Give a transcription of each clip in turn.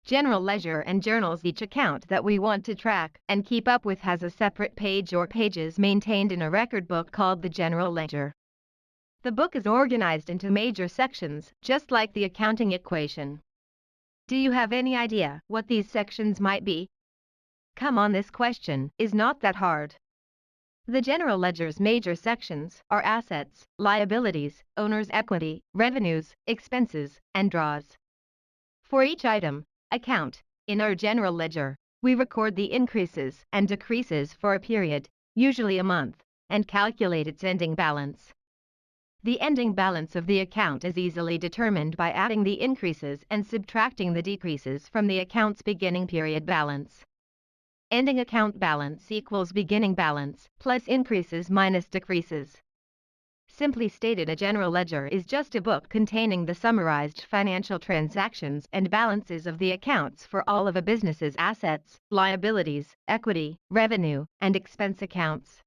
general ledger and journals. Each account that we want to track and keep up with has a separate page or pages maintained in a record book called the general ledger. The book is organized into major sections, just like the accounting equation. Do you have any idea what these sections might be? Come on, this question is not that hard. The general ledger's major sections are assets, liabilities, owner's equity, revenues, expenses, and draws. For each item, account, in our general ledger, we record the increases and decreases for a period, usually a month, and calculate its ending balance. The ending balance of the account is easily determined by adding the increases and subtracting the decreases from the account's beginning period balance. Ending account balance equals beginning balance plus increases minus decreases. Simply stated, a general ledger is just a book containing the summarized financial transactions and balances of the accounts for all of a business's assets, liabilities, equity, revenue, and expense accounts.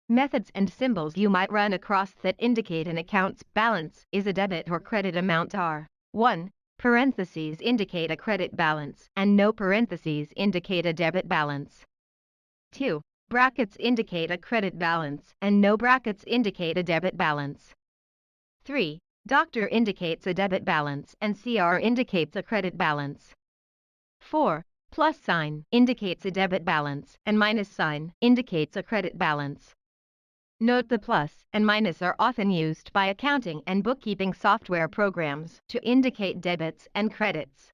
Methods and symbols you might run across that indicate an account's balance is a debit or credit amount are 1. Parentheses indicate a credit balance and no parentheses indicate a debit balance. 2. Brackets indicate a credit balance and no brackets indicate a debit balance. 3. Doctor indicates a debit balance and CR indicates a credit balance. 4. Plus sign indicates a debit balance and minus sign indicates a credit balance. Note the plus and minus are often used by accounting and bookkeeping software programs to indicate debits and credits.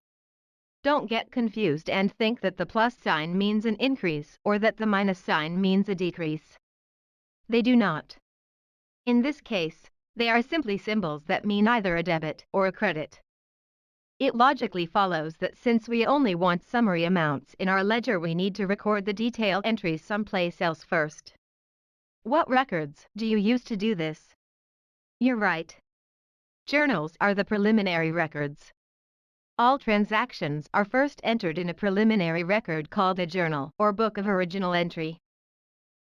Don't get confused and think that the plus sign means an increase or that the minus sign means a decrease. They do not. In this case, they are simply symbols that mean either a debit or a credit. It logically follows that since we only want summary amounts in our ledger, we need to record the detailed entries someplace else first. What records do you use to do this? You're right. Journals are the preliminary records. All transactions are first entered in a preliminary record called a journal or book of original entry.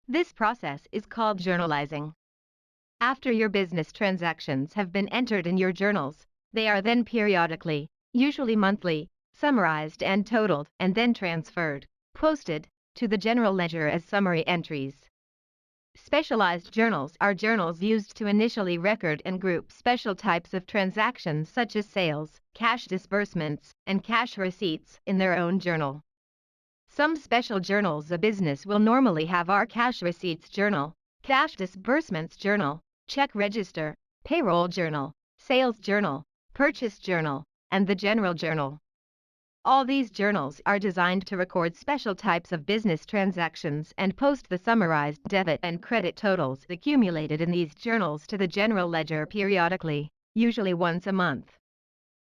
This process is called journalizing. After your business transactions have been entered in your journals, they are then periodically, usually monthly, summarized and totaled and then transferred, posted, to the general ledger as summary entries. Specialized journals are journals used to initially record and group special types of transactions such as sales, cash disbursements, and cash receipts in their own journal. Some special journals a business will normally have are cash receipts journal, cash disbursements journal, check register, payroll journal, sales journal, purchase journal, and the general journal. All these journals are designed to record special types of business transactions and post the summarized debit and credit totals accumulated in these journals to the general ledger periodically, usually once a month.